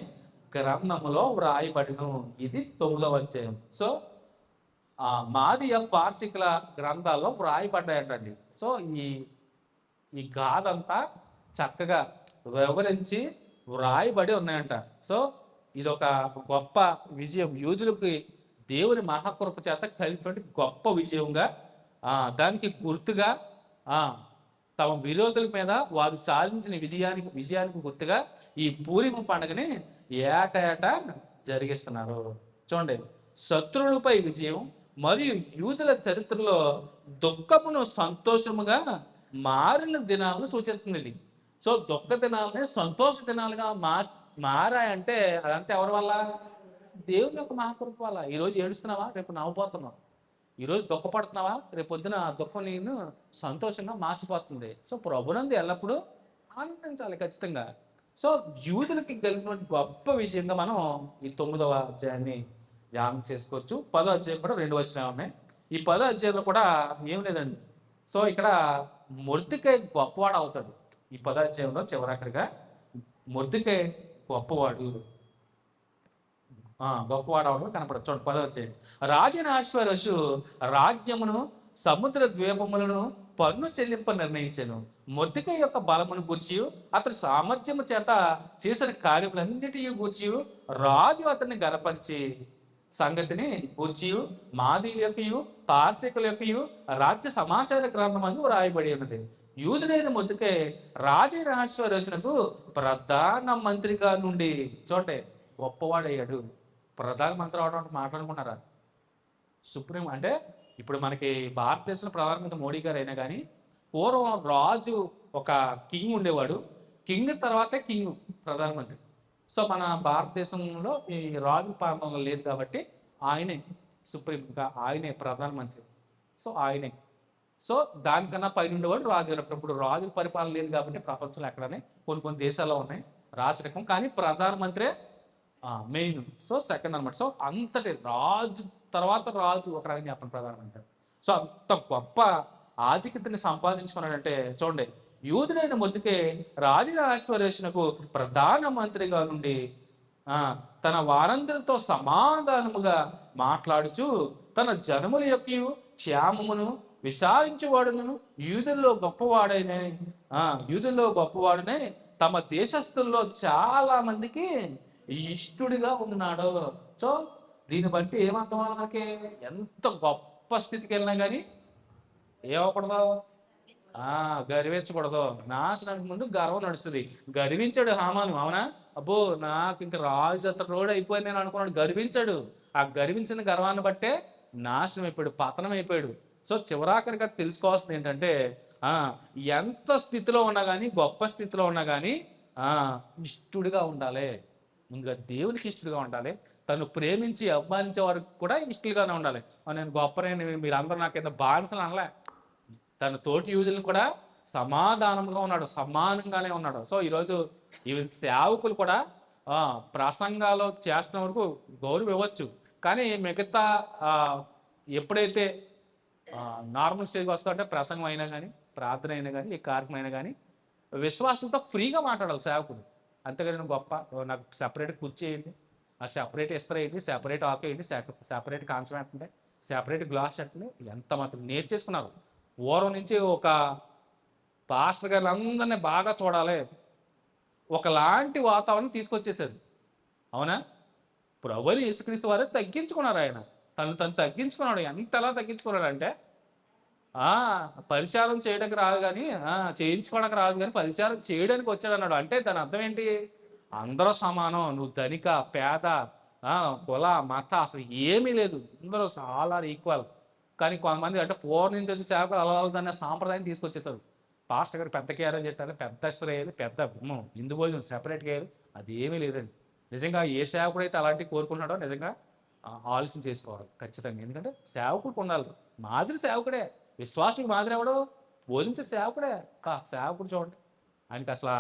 గ్రంథములో వ్రాయబడిను. ఇది 9వ అధ్యాయం. సో మాదియ పార్శికుల గ్రంథాల్లో వ్రాయబడ్డాయంటండి. సో ఈ గాథ అంతా చక్కగా వివరించి వ్రాయబడి ఉన్నాయంట. సో ఇది ఒక గొప్ప విజయం, యూదులకి దేవుని మహాకృప చేత కలిగినటువంటి గొప్ప విజయంగా, దానికి గుర్తుగా, ఆ తమ విరోధుల మీద వారు సాధించిన విజయానికి గుర్తుగా ఈ పూరిమ పండుగని ఏటా జరిగిస్తున్నారు. చూడండి, శత్రువులపై విజయం మరియు యూదుల చరిత్రలో దుఃఖమును సంతోషముగా మారిన దినాలను సూచిస్తుంది ఇది. సో దుఃఖ దినాలని సంతోష దినాలుగా మారాయంటే అదంతా ఎవరి వల్ల? దేవుని యొక్క మహాకృప వల్ల. ఈరోజు ఏడుస్తున్నావా, రేపు నవ్వుపోతున్నావు. ఈరోజు దుఃఖపడుతున్నావా, రేపు పొద్దున ఆ దుఃఖం నేను సంతోషంగా మార్చిపోతుంది. సో ప్రభునందు ఎల్లప్పుడూ ఆనందించాలి ఖచ్చితంగా. సో యూదులకి కలిగిన గొప్ప విషయంగా మనం ఈ 9వ అధ్యాయాన్ని ధ్యానం చేసుకోవచ్చు. 10వ అధ్యాయం కూడా 2 వచనాలు ఉన్నాయి. ఈ 10వ అధ్యాయంలో కూడా ఏం లేదండి. సో ఇక్కడ మొర్దెకై గొప్పవాడు అవుతాడు. ఈ 10వ అధ్యాయంలో చివరాఖరిగా మొర్దెకై గొప్పవాడు గొప్పవాడవడం కనపడదు. చూడండి 10వ అధ్యాయం. రాజైన అహష్వేరోషు రాజ్యమును సముద్ర ద్వీపములను పన్ను చెల్లింప నిర్ణయించాను. మొర్దెకై యొక్క బలమును గూర్చి, అతని సామర్థ్యము చేత చేసిన కార్యములన్నిటి గూర్చి రాజు అతన్ని గనపరిచి సంగతిని గూర్చి మాదీయుల యొక్కయు పార్శికుల యొక్కయు రాజ్య సమాచార గ్రంథమందు వ్రాయబడి ఉన్నది. యూదుడైన మొర్దెకై రాజైన అహష్వేరోషునకు ప్రధాన మంత్రిగా నుండి, చూడండి గొప్పవాడయ్యాడు. ప్రధానమంత్రి అవడం అంటే మాట్లాడుకున్నారా? సుప్రీం అంటే ఇప్పుడు మనకి భారతదేశంలో ప్రధానమంత్రి మోడీ గారు అయినా కానీ, పూర్వం రాజు ఒక కింగ్ ఉండేవాడు. కింగ్ తర్వాతే కింగ్ ప్రధానమంత్రి. సో మన భారతదేశంలో ఈ రాజు పాలన లేదు కాబట్టి ఆయనే సుప్రీంగా, ఆయనే ప్రధానమంత్రి. సో ఆయనే. సో దానికన్నా పైన ఉండేవాడు రాజు. ఇప్పుడు రాజు పరిపాలన లేదు కాబట్టి ప్రపంచంలో ఎక్కడనే కొన్ని దేశాల్లో ఉన్నాయి రాజరికం, కానీ ప్రధానమంత్రే మెయిన్. సో సెకండ్ అనమాట. సో అంతటి రాజు తర్వాత రాజు ఒక రకంగా చెప్పండి ప్రధానమంత్రి. సో అంత గొప్ప ఆధిక్యతని సంపాదించుకున్నాడంటే చూడండి, యూదుడైన మొర్దెకై రాజైన అహష్వేరోషునకు ప్రధాన మంత్రిగా నుండి తన వారందరితో సమాధానముగా మాట్లాడుచు తన జనముల యొక్క క్షేమమును విచారించేవాడును యూదుల్లో గొప్పవాడునే తమ దేశస్తుల్లో చాలా మందికి ఇష్టుడిగా ఉన్నాడు. సో దీన్ని బట్టి ఏమర్థం మనకి? ఎంత గొప్ప స్థితికి వెళ్ళినా కానీ ఏమవకూడదు, గర్వించకూడదు. నాశనానికి ముందు గర్వం నడుస్తుంది. గర్వించాడు హామాను, అవునా? అబ్బో నాకు ఇంకా రాజు అతను రోడ్ అయిపోయింది నేను అనుకున్నాడు. గర్వించాడు. ఆ గర్వించిన గర్వాన్ని బట్టే నాశనం అయిపోయాడు, పతనం అయిపోయాడు. సో చివరాఖరిగా తెలుసుకోవాల్సింది ఏంటంటే, ఎంత స్థితిలో ఉన్నా కానీ, గొప్ప స్థితిలో ఉన్నా కానీ ఇష్టుడిగా ఉండాలి. ముందుగా దేవునికి ఇష్టడుగా ఉండాలి. తను ప్రేమించి అభిమానించే వారికి కూడా ఇష్టలుగానే ఉండాలి. నేను గొప్పని మీరందరూ నాకైతే బానిసలు అనలే. తన తోటి యూదులను కూడా సమాధానంగా ఉన్నాడు, సమానంగానే ఉన్నాడు. సో ఈరోజు ఈ సేవకులు కూడా ప్రసంగాలు చేస్తున్న వరకు గౌరవం ఇవ్వచ్చు, కానీ మిగతా ఎప్పుడైతే నార్మల్ స్టేజ్కి వస్తుంటే ప్రసంగం అయినా కానీ, ప్రార్థన అయినా కానీ, ఈ కార్యక్రమం అయినా కానీ విశ్వాసంతో ఫ్రీగా మాట్లాడాలి సేవకుడు. అంతేగాని నేను గొప్ప, నాకు సెపరేట్ కుర్చీ వేయండి, ఆ సెపరేట్ ఇస్తరు వేయండి, సెపరేట్ ఆకు వేయండి, సెపరేట్ కాంచం పెట్టండి, సెపరేట్ గ్లాస్ పెట్టండి, ఎంత మాత్రం నేర్చేసుకున్నారు. పూర్వం నుంచి ఒక పాస్టర్ గారు అందరినీ బాగా చూడాలి, ఒకలాంటి వాతావరణం తీసుకొచ్చేసారు. అవునా? ప్రభువుని యేసుక్రీస్తు వారే తగ్గించుకున్నారు. ఆయన తను తగ్గించుకున్నాడు. ఎంతలా తగ్గించుకున్నాడు అంటే పరిచారం చేయడానికి రాదు కానీ, చేయించుకోవడానికి రాదు కానీ పరిచారం చేయడానికి వచ్చాడు అన్నాడు. అంటే దాని అర్థం ఏంటి? అందరూ సమానం, నువ్వు ధనిక పేద కుల మత అసలు ఏమీ లేదు, అందరూ చాలా ఈక్వల్. కానీ కొంతమంది అంటే పూర్వం నుంచి వచ్చి సేవకులు అలా సాంప్రదాయం తీసుకొచ్చేసారు. పాస్టర్ గారు పెద్ద క్యారేజ్ పెట్టాలి, పెద్ద ఇస్తరు వేయాలి, పెద్ద హిందూ భోజనం సెపరేట్గా వేయాలి, అది ఏమీ లేదండి. నిజంగా ఏ సేవకుడు అయితే అలాంటివి కోరుకున్నాడో నిజంగా ఆలోచన చేసుకోవాలి ఖచ్చితంగా. ఎందుకంటే సేవకుడికి ఉండాలి, మాదిరి సేవకుడే. విశ్వాసుడికి మాదిరి ఎవడు? బోధించే సేవకుడే. సేవకుడు చూడండి, ఆయనకి అసలు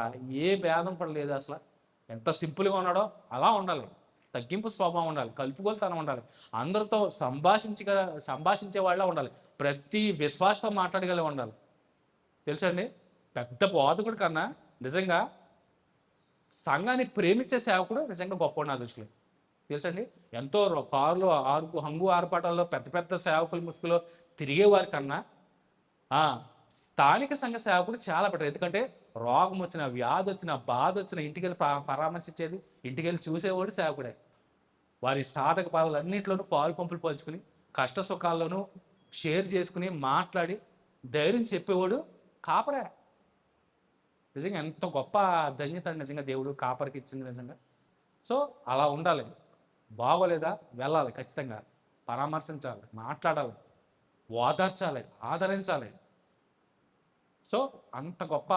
ఏ భేదం కూడా లేదు. అసలు ఎంత సింపుల్గా ఉన్నాడో అలా ఉండాలి. తగ్గింపు స్వభావం ఉండాలి, కలుపుగోలుతనం ఉండాలి, అందరితో సంభాషించే వాళ్ళ ఉండాలి, ప్రతి విశ్వాసంతో మాట్లాడగల ఉండాలి. తెలుసండి, పెద్ద బోధకుడు కన్నా నిజంగా సంఘాన్ని ప్రేమించే సేవకుడు నిజంగా గొప్ప నా దృష్టిలో. తెలుసండి, ఎంతో కారులో హంగు ఆర్పాటాల్లో పెద్ద పెద్ద సేవకుల ముసుగులో తిరిగేవారి కన్నా స్థానిక సంఘ సేవకుడు చాలా బెటర్. ఎందుకంటే రోగం వచ్చిన, వ్యాధి వచ్చిన, బాధ వచ్చిన ఇంటికి వెళ్ళి పరామర్శించేది, ఇంటికి వెళ్ళి చూసేవాడు సేవకుడే. వారి సాధక బాధలన్నింటిలోనూ పాలు పంపులు పంచుకుని, కష్ట సుఖాల్లోనూ షేర్ చేసుకుని, మాట్లాడి ధైర్యం చెప్పేవాడు కాపరే. నిజంగా ఎంత గొప్ప ధన్యత అండి నిజంగా దేవుడు కాపరికి ఇచ్చింది నిజంగా. సో అలా ఉండాలి. బాగోలేదా వెళ్ళాలి, ఖచ్చితంగా పరామర్శించాలి, మాట్లాడాలి, ఓదార్చాలి, ఆదరించాలి. సో అంత గొప్ప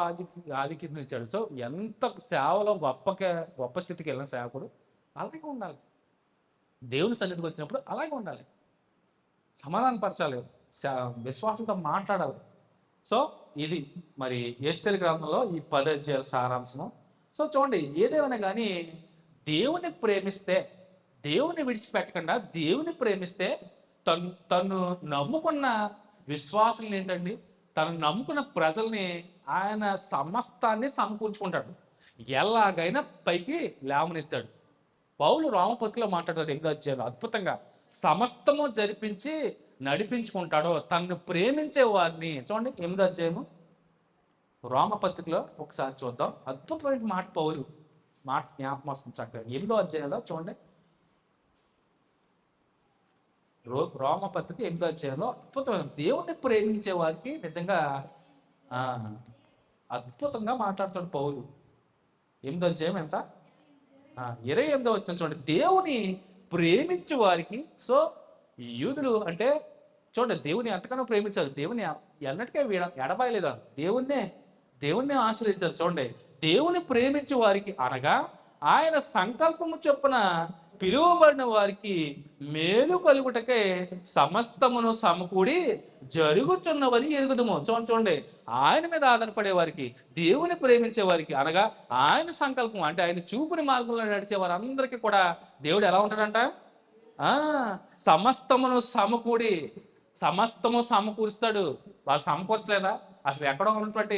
ఆధిక్యతను ఇచ్చాడు. సో ఎంత సేవలో గొప్ప స్థితికి వెళ్ళిన సేవకుడు అలాగే ఉండాలి. దేవుని సన్నిధికి వచ్చినప్పుడు అలాగే ఉండాలి. సమాధానపరచాలి, విశ్వాసంతో మాట్లాడాలి. సో ఇది మరి ఎస్తేరు గ్రంథంలో ఈ 10 అధ్యాయాల సారాంశం. సో చూడండి, ఏదేమైనా కానీ దేవుని ప్రేమిస్తే, దేవుని విడిచిపెట్టకుండా దేవుని ప్రేమిస్తే తను నమ్ముకున్న విశ్వాసులు ఏంటండి, తను నమ్ముకున్న ప్రజల్ని ఆయన సమస్తాన్ని సమకూర్చుకుంటాడు, ఎలాగైనా పైకి లేవనెత్తాడు. పౌలు రోమపత్రికలో మాట్లాడాడు 8వ అధ్యాయంలో అద్భుతంగా, సమస్తము జరిపించి నడిపించుకుంటాడు తనను ప్రేమించే వారిని. చూడండి 8వ అధ్యాయము రోమపత్రికలో ఒకసారి చూద్దాం. అద్భుతమైన మాట పౌలు మాట జ్ఞాపకం వస్తుంది చక్కగా 8వ అధ్యాయంలో చూడండి. రోమపత్రిక 8వ అధ్యాయంలో అద్భుతమైన దేవుణ్ణి ప్రేమించే వారికి నిజంగా అద్భుతంగా మాట్లాడుతాడు పౌలు. 8వ అధ్యాయం ఎంత 28వ వచనం చూడండి. దేవుని ప్రేమించే వారికి, సో యూదులు అంటే చూడండి, దేవుని ఎంతగానో ప్రేమించారు, దేవుని ఎన్నటికే ఎడబాయలేదు, దేవుణ్ణి ఆశ్రయించారు. చూడండి, దేవుని ప్రేమించే వారికి అనగా ఆయన సంకల్పము చొప్పున పిలువబడిన వారికి మేలు కలుగుటకే సమస్తమును సమకూడి జరుగుచున్నవని ఎరుగుదము. చూడండి, ఆయన మీద ఆధారపడే వారికి, దేవుని ప్రేమించే వారికి అనగా ఆయన సంకల్పం అంటే ఆయన చూపుని మార్గంలో నడిచే వారందరికీ కూడా దేవుడు ఎలా ఉంటాడంట, సమస్తమును సమకూడి, సమస్తము సమకూరుస్తాడు. వాళ్ళు సమకూర్చలేదా? అసలు ఎక్కడో ఉన్నటువంటి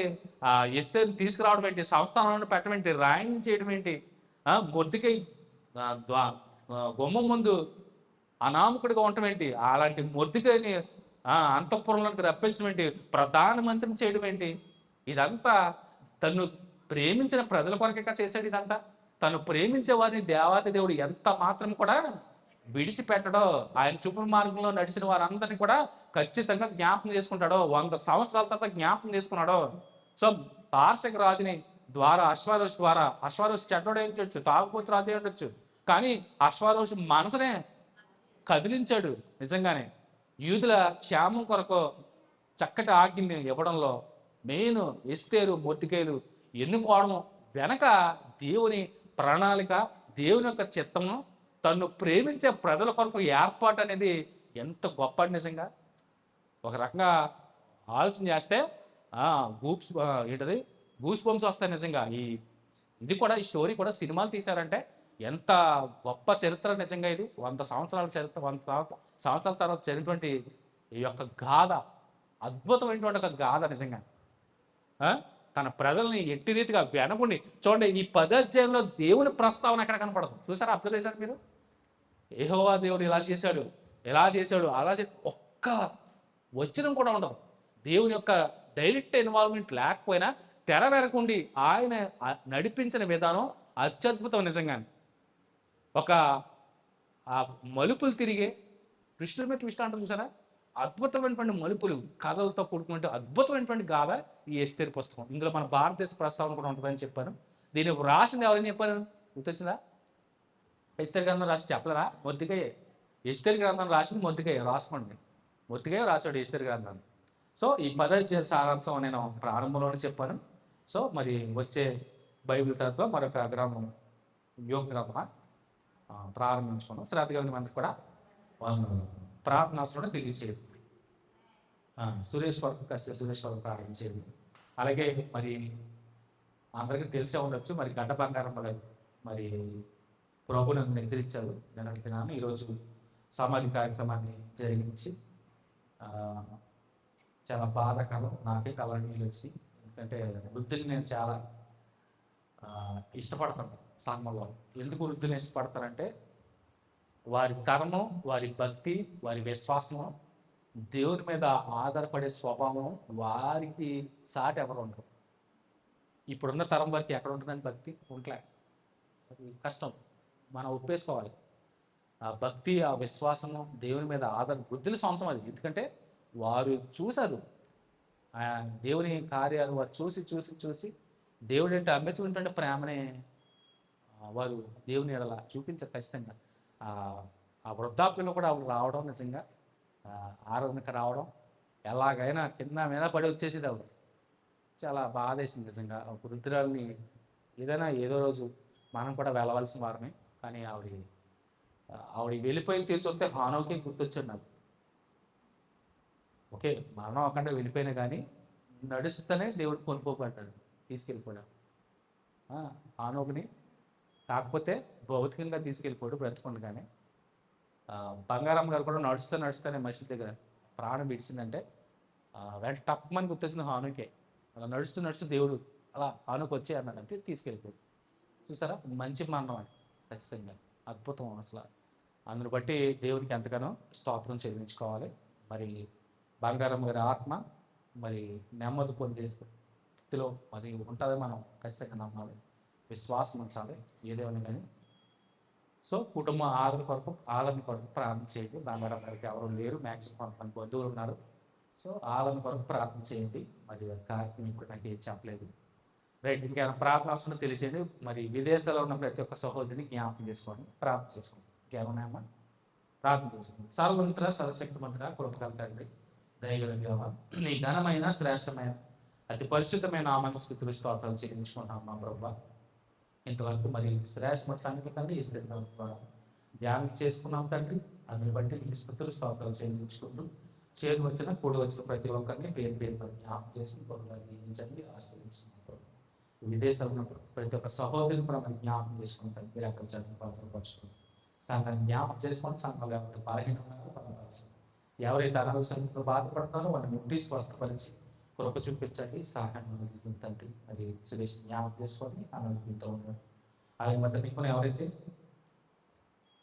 ఎస్తేరుని తీసుకురావడం ఏంటి, సంస్థానంలో పెట్టడం ఏంటి, రాయింగ్ చేయడం ఏంటి, మొద్దుకై గుమ్మం ముందు అనామకుడిగా ఉండటం ఏంటి, అలాంటి మొద్దుకైని అంతఃపురంలోకి రప్పించడం ఏంటి, ప్రధానమంత్రిని చేయడం ఏంటి, ఇదంతా తను ప్రేమించిన ప్రజల కొరకే చేశాడు. ఇదంతా తను ప్రేమించే వారిని దేవాది దేవుడు ఎంత మాత్రం కూడా విడిచిపెట్టడో, ఆయన చూపుల మార్గంలో నడిచిన వారందరినీ కూడా ఖచ్చితంగా జ్ఞాపకం చేసుకుంటాడో, 100 సంవత్సరాల తర్వాత జ్ఞాపకం చేసుకున్నాడో. సో పార్శక రాజుని ద్వారా అశ్వారోషు చెడ్డోడు అయ్యొచ్చు, తాగుపోతు రాజు అయి ఉండొచ్చు, కానీ అశ్వారోషు మనసునే కదిలించాడు. నిజంగానే యూదుల క్షేమం కొరకు చక్కటి ఆజ్ఞని ఇవ్వడంలో మెయిన్ ఎస్తేరు, మొర్దెకైలు ఎన్నుకోవడం వెనక దేవుని ప్రణాళిక, దేవుని యొక్క చిత్తము, తను ప్రేమించే ప్రజల కొరకు ఏర్పాటు అనేది ఎంత గొప్ప. నిజంగా ఒక రకంగా ఆలోచన చేస్తే గూస్ బంప్స్ వస్తాయి నిజంగా. ఇది కూడా, ఈ స్టోరీ కూడా సినిమాలు తీశారంటే ఎంత గొప్ప చరిత్ర నిజంగా. ఇది 100 సంవత్సరాల చరిత్ర, 100 సంవత్సరాల తర్వాత జరిగినటువంటి ఈ యొక్క గాథ, అద్భుతమైనటువంటి ఒక గాథ నిజంగా. తన ప్రజల్ని ఎట్టి రీతిగా వెనకుండి చూడండి, ఈ 10వ అధ్యాయంలో దేవుని ప్రస్తావన ఎక్కడ కనపడదు. చూసారా, అబ్జర్వ్ చేశారు మీరు? యెహోవా దేవుడు ఇలా చేశాడు, అలా చేసి ఒక్క వచనం కూడా ఉండదు. దేవుని యొక్క డైరెక్ట్ ఇన్వాల్వ్మెంట్ లేకపోయినా తెర వెనకుండి ఆయన నడిపించిన విధానం అత్యద్భుతం నిజంగానే. ఒక మలుపులు తిరిగే ట్విస్టుల మీద ట్విస్ట్ అంటారు చూసారా, అద్భుతమైనటువంటి మలుపులు, కథలతో కూడుకున్నట్టు అద్భుతమైనటువంటి గాథ ఈ ఎస్తేరు పుస్తకం. ఇందులో మన భారతదేశ ప్రస్తావన కూడా ఉంటుందని చెప్పాను. దీన్ని రాసింది ఎవరని చెప్పాను గుర్తొచ్చిందా? ఎస్తేరు గ్రంథం రాసి చెప్పలేరా? మొర్దెకై. ఎస్తేరు గ్రంథం రాసింది మొర్దెకై, రాసుకోండి. మొర్దెకై రాశాడు ఎస్తేరు గ్రంథాన్ని. సో ఈ 10వ అధ్యాయ సారాంశం నేను ప్రారంభంలోనే చెప్పాను. సో మరి వచ్చే బైబిల్ తత్వం మరొక గ్రంథం, యోగ గ్రంథం ప్రారంభించుకున్నాం. శ్రద్ధగా మంది కూడా ప్రార్థనావసరం తెలియచేయదు. సురేష్ వరకు ప్రారంభించేది. అలాగే మరి అందరికీ తెలిసే ఉండొచ్చు, మరి గడ్డ బంగారం మరి ప్రభు నన్ను నిద్రించారు. నేను అంటున్నాను, ఈరోజు సమాధి కార్యక్రమాన్ని జరిగించి చాలా బాధాకరం. నాకే కళ్ళ నీళ్ళు వచ్చి, ఎందుకంటే వృద్ధులు నేను చాలా ఇష్టపడతాను సంఘంలో. ఎందుకు వృద్ధులు ఇష్టపడతారంటే వారి తరము, వారి భక్తి, వారి విశ్వాసము దేవుని మీద ఆధారపడే స్వభావం వారికి సాటి ఎవరు ఉండరు. ఇప్పుడున్న తరం వారికి ఎక్కడ ఉంటుందని భక్తి ఉంటలే, అది కష్టం. మనం ఒప్పేసుకోవాలి. ఆ భక్తి, ఆ విశ్వాసము, దేవుని మీద ఆధార వృద్ధుల సొంతం అది. ఎందుకంటే వారు చూశారు ఆ దేవుని కార్యాలు, వారు చూసి చూసి చూసి దేవుడు అంటే అమ్మెతుకుంటుంటే ప్రేమనే వారు దేవుని ఎడల చూపించారు ఖచ్చితంగా. ఆ ఆ వృద్ధాప్యంలో కూడా ఆవిడ రావడం నిజంగా ఆరాధనకు రావడం, ఎలాగైనా కింద మీద పడి వచ్చేసేది ఆవిడ. చాలా బాధేసింది నిజంగా. ఒక వృద్ధురాల్ని ఏదైనా ఏదో రోజు మనం కూడా వెళ్ళవలసిన వారమే. కానీ ఆవిడ వెళ్ళిపోయి తెలిసొస్తే హానోకే గుర్తొచ్చాడు నాకు. ఓకే, మరణం అక్కడ వెళ్ళిపోయినా కానీ నడుస్తూనే దేవుడు కొనుక్కోబడ్డాడు, తీసుకెళ్ళిపోయాడు హానోకుని. కాకపోతే భౌతికంగా తీసుకెళ్ళిపోయాడు బ్రతుకుండగానే. బంగారం గారు కూడా నడుస్తూనే మసీద్ దగ్గర ప్రాణం విడిచిందంటే వెంట టప్మని గుర్తొచ్చింది హానుకే. అలా నడుస్తూ నడుస్తూ దేవుడు అలా హానుకు వచ్చే అన్నాడంటే తీసుకెళ్ళిపోయాడు. చూసారా, మంచి మరణం అని ఖచ్చితంగా అద్భుతం అసలు. అందును బట్టి దేవునికి ఎంతగానో స్తోత్రం చెల్లించుకోవాలి. మరి బంగారం గారి ఆత్మ మరి నెమ్మది పొందే స్థితిలో మరి ఉంటుంది. మనం ఖచ్చితంగా నమ్మాలి, విశ్వాసం ఉంచాలి ఏదేమైనా కానీ. సో కుటుంబ ఆదరణ కొరకు ప్రార్థన చేయండి. బంగారం గారికి ఎవరు లేరు, మ్యాక్సిమం కొంతమంది బంధువులు ఉన్నారు. సో ఆదరణ కొరకు ప్రార్థన చేయండి. మరి కార్యక్రమం ఇప్పుడు నాకు ఏం చెప్పలేదు. రైట్, ఇంకేమైనా ప్రార్థన అవసరం తెలియచేయండి. మరి విదేశాల్లో ఉన్న ప్రతి ఒక్క సహోదరిని జ్ఞాపకం చేసుకోండి, ప్రార్థన చేసుకోండి. ఇంకేమన్నా ప్రార్థన చేసుకోండి. సర్వమంత్ర సర్వశక్తి మంత్ర కృపగల తండ్రి, దయగల దేవా, నీ ఘనమైన శ్రేష్టమైన అతి పరిశుద్ధమైన నామమున స్తుతులు స్తోత్రాలు చెల్లించుకుంటాం మా ప్రభువా. ఇంతవరకు మరి శ్రేష్ఠ సంగతి తండ్రి ఈ స్థితిలో ధ్యానం చేసుకున్నాం తండ్రి. అందుని బట్టి మీ స్తుతులు స్తోత్రాలు చెల్లించుకుంటూ చేరు వచ్చిన కూడి వచ్చిన ప్రతి ఒక్కరిని పేరు పేరు మరి జ్ఞాపకం చేసుకుని పొందాలి, దీవించండి, ఆశ్రయించుకున్నాం. విదేశాలు ఉన్నప్పుడు ప్రతి ఒక్క సహోదరుని కూడా మనం జ్ఞాపకం చేసుకుంటాం. మీరు అక్కడ చదువుకోవాల్సి సంఘాన్ని జ్ఞాపకం చేసుకొని సంఘంలో ఎవరైతే బలహీనన్నారో బలపరచండి. ఎవరైతే అనారోగ్యంతో బాధపడుతున్నారో వాళ్ళని ముట్టి స్వస్థపరిచి కృప చూపించండి, సహాయం అందిస్తుంది తండ్రి. మరి సురేష్ జ్ఞాపకం చేసుకొని అనారోగ్యంతో ఉన్నాడు. అలాగే మొత్తం నీకు ఎవరైతే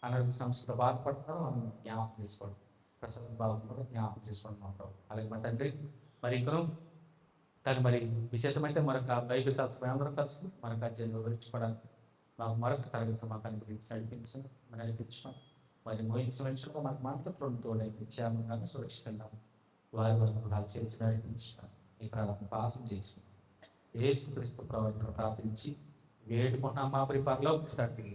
అనారోగ్య సమస్యతో బాధపడుతున్నారో వాళ్ళని జ్ఞాపకం చేసుకోండి. ప్రసాదం బాబు కూడా జ్ఞాపకం చేసుకోండి మా ప్రభు. అలాగే మా తండ్రి మరి ఇంకను తను మరి విచేతమైతే మరొక బైబిల్ అందరూ కలిసి మనకు అధ్యయనం వివరించుకోవడానికి మాకు మరొక తరగతి మాకు అనుగ్రహించి నడిపించడం మరి మోయించడం మనకు మంత్రులను తోడైతే క్షేమంగా సురక్షితంగా వారి వరకు చేసి నడిపించడం ఈ ప్రార్థన పాసం చేస్తున్నాం. యేసుక్రీస్తు ప్రభువును ప్రార్థించి వేడుకున్నాం మా పరిపాలనలో తండ్రి.